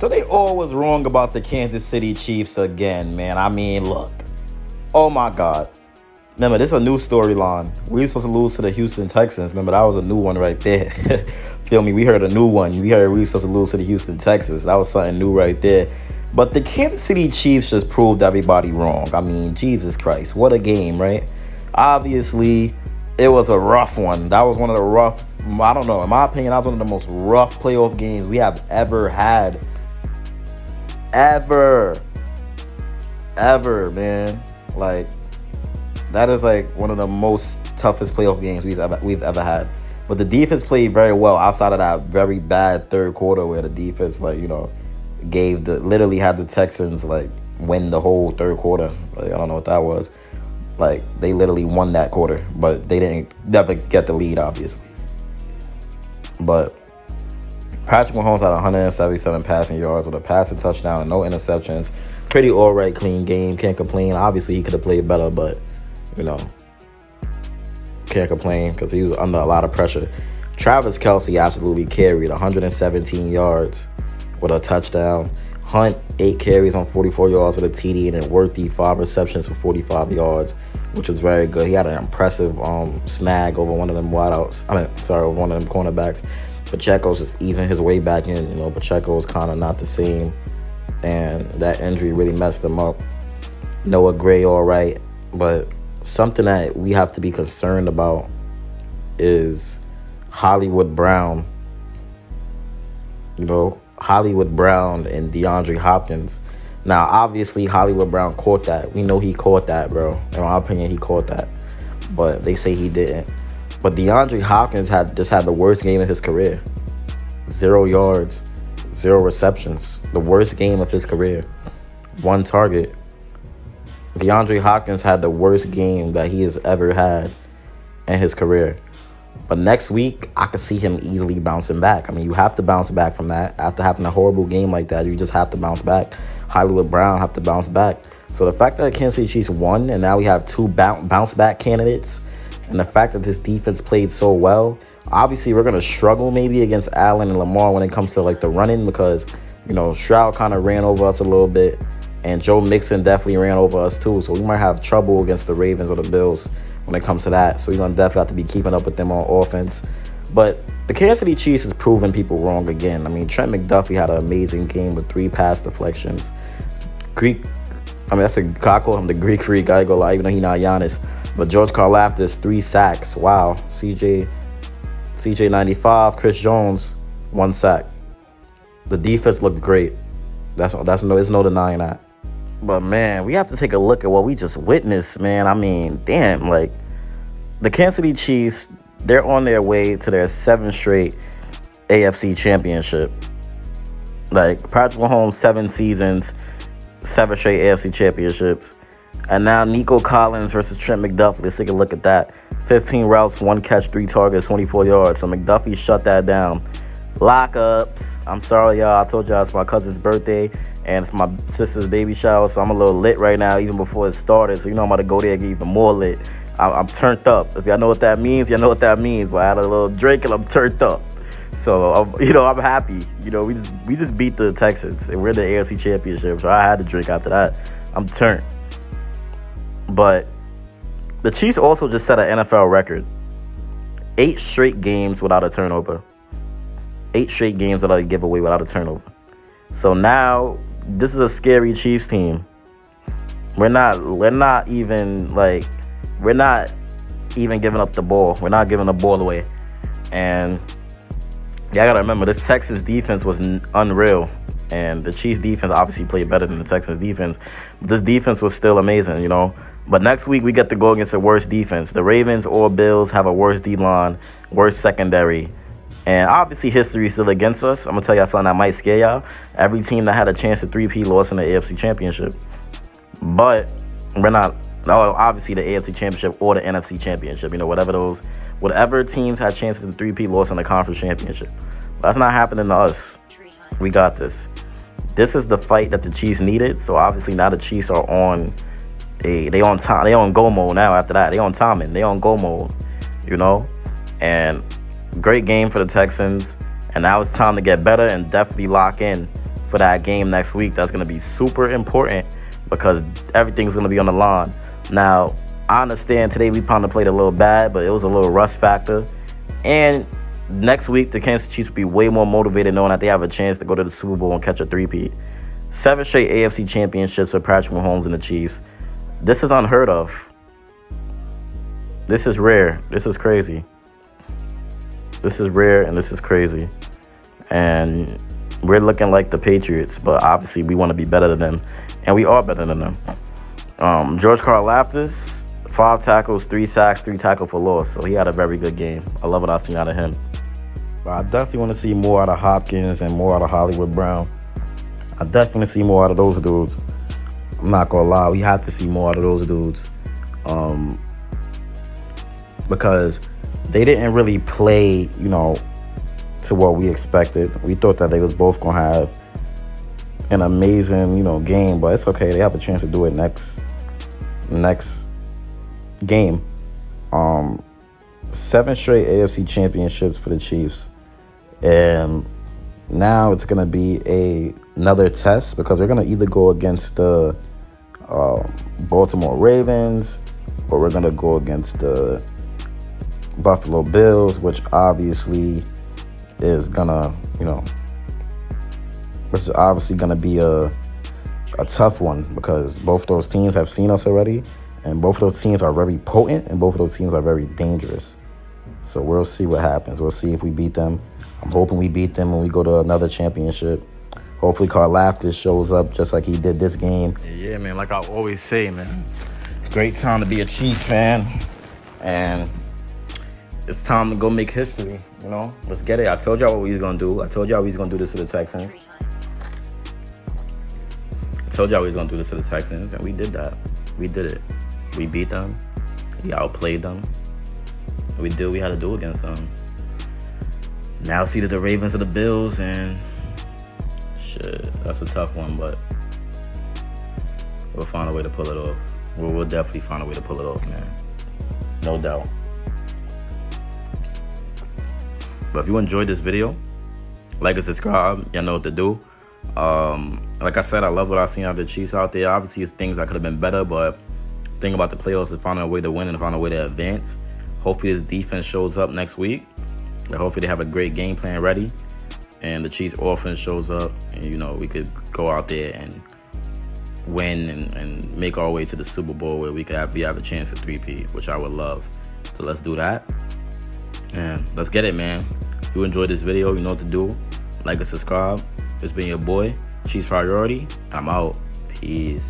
So they all was wrong about the Kansas City Chiefs again, man. I mean, look. Oh my God. Remember, this is a new storyline. We were supposed to lose to the Houston Texans. Remember, that was a new one right there. Feel me? We heard a new one. We were supposed to lose to the Houston Texans. That was something new right there. But the Kansas City Chiefs just proved everybody wrong. I mean, Jesus Christ. What a game, right? Obviously, it was a rough one. That was one of the rough, I don't know, in my opinion, that was one of the most rough playoff games we have ever had. Ever, man. Like, that is like one of the most toughest playoff games we've ever had. But the defense played very well outside of that very bad third quarter where the defense, like, you know, literally had the Texans like win the whole third quarter. Like, I don't know what that was. Like, they literally won that quarter, but they didn't never get the lead, obviously. But Patrick Mahomes had 177 passing yards with a passing touchdown and no interceptions. Pretty all right, clean game. Can't complain. Obviously, he could have played better, but, you know, can't complain because he was under a lot of pressure. Travis Kelce absolutely carried 117 yards with a touchdown. Hunt, 8 carries on 44 yards with a TD, and then Worthy, 5 receptions for 45 yards, which was very good. He had an impressive snag over one of them wideouts. Over one of them cornerbacks. Pacheco's just easing his way back in. You know, Pacheco was kind of not the same, and that injury really messed him up. Noah Gray, all right, but something that we have to be concerned about is Hollywood Brown. You know, Hollywood Brown and DeAndre Hopkins. Now, obviously, Hollywood Brown caught that. We know he caught that, bro. In my opinion, he caught that. But they say he didn't. But DeAndre Hopkins just had the worst game of his career. 0 yards, 0 receptions. The worst game of his career. 1 target. DeAndre Hopkins had the worst game that he has ever had in his career. But next week, I could see him easily bouncing back. I mean, you have to bounce back from that. After having a horrible game like that, you just have to bounce back. Hollywood Brown have to bounce back. So the fact that the Kansas City Chiefs won, and now we have 2 bounce back candidates, and the fact that this defense played so well, obviously we're going to struggle maybe against Allen and Lamar when it comes to like the running, because, you know, Stroud kind of ran over us a little bit, and Joe Mixon definitely ran over us too. So we might have trouble against the Ravens or the Bills when it comes to that. So we're going to definitely have to be keeping up with them on offense. But the Kansas City Chiefs is proving people wrong again. I mean, Trent McDuffie had an amazing game with 3 pass deflections. I call him the Greek Freak. I ain't gonna lie, even though he's not Giannis. But George Karlaftis, 3 sacks. Wow. CJ 95, Chris Jones, 1 sack. The defense looked great. There's no denying that. But, man, we have to take a look at what we just witnessed, man. I mean, damn, like, the Kansas City Chiefs, they're on their way to their 7th straight AFC championship. Like, Patrick Mahomes, 7 seasons, 7 straight AFC championships. And now Nico Collins versus Trent McDuffie. Let's take a look at that. 15 routes, 1 catch, 3 targets, 24 yards. So McDuffie shut that down. Lockups. I'm sorry, y'all. I told y'all it's my cousin's birthday and it's my sister's baby shower, so I'm a little lit right now even before it started. So, you know, I'm about to go there and get even more lit. I'm turned up. If y'all know what that means, y'all know what that means. But I had a little drink and I'm turned up. So, I'm happy. You know, we just beat the Texans and we're in the AFC Championship. So I had to drink after that. I'm turned. But the Chiefs also just set an NFL record. 8 straight games without a turnover. 8 straight games without a giveaway, without a turnover. So now this is a scary Chiefs team. We're not even giving up the ball. We're not giving the ball away. And yeah, I gotta remember, this Texans defense was unreal. And the Chiefs defense obviously played better than the Texans defense. But this defense was still amazing, you know. But next week we get to go against the worst defense. The Ravens or Bills have a worse D-line, worse secondary. And obviously history is still against us. I'm going to tell y'all something that might scare y'all. Every team that had a chance to 3P lost in the AFC Championship. But we're not, obviously the AFC Championship or the NFC Championship. You know, whatever teams had chances to 3P lost in the Conference Championship. That's not happening to us. We got this. This is the fight that the Chiefs needed. So obviously now the Chiefs are on they on go mode now after that. They on timing. They on go mode, you know. And great game for the Texans. And now it's time to get better and definitely lock in for that game next week. That's going to be super important because everything's going to be on the line. Now, I understand today we kind of played a little bad, but it was a little rust factor. And next week, the Kansas Chiefs will be way more motivated knowing that they have a chance to go to the Super Bowl and catch a three-peat. 7 straight AFC championships for Patrick Mahomes and the Chiefs. This is unheard of. This is rare. This is crazy. This is rare and this is crazy. And we're looking like the Patriots, but obviously we want to be better than them. And we are better than them. George Karlaftis, 5 tackles, 3 sacks, 3 tackles for loss. So he had a very good game. I love what I've seen out of him. But I definitely want to see more out of Hopkins and more out of Hollywood Brown. I definitely see more out of those dudes. I'm not going to lie. We have to see more out of those dudes. Because they didn't really play, to what we expected. We thought that they was both going to have an amazing, game. But it's okay. They have a chance to do it next game. 7 straight AFC championships for the Chiefs. And now it's going to be another test because we're going to either go against the Baltimore Ravens or we're going to go against the Buffalo Bills, which obviously is going to, which is obviously going to be a tough one because both those teams have seen us already and both of those teams are very potent and both of those teams are very dangerous. So we'll see what happens. We'll see if we beat them. I'm hoping we beat them when we go to another championship. Hopefully Karlaftis shows up just like he did this game. Yeah, man, like I always say, man, great time to be a Chiefs fan. And it's time to go make history, Let's get it. I told y'all what we was going to do. I told y'all we was going to do this to the Texans. And we did that. We did it. We beat them. We outplayed them. We did what we had to do against them. Now it's either the Ravens or the Bills, and shit, that's a tough one, but we'll find a way to pull it off. We'll definitely find a way to pull it off, man. No doubt. But if you enjoyed this video, like and subscribe. Y'all know what to do. Like I said, I love what I've seen out of the Chiefs out there. Obviously, it's things that could have been better, but the thing about the playoffs is finding a way to win and finding a way to advance. Hopefully, this defense shows up next week. And hopefully, they have a great game plan ready. And the Chiefs offense shows up. And, we could go out there and win and make our way to the Super Bowl where we have a chance at 3-peat, which I would love. So let's do that. And let's get it, man. If you enjoyed this video, you know what to do. Like and subscribe. It's been your boy, Chiefs Priority. I'm out. Peace.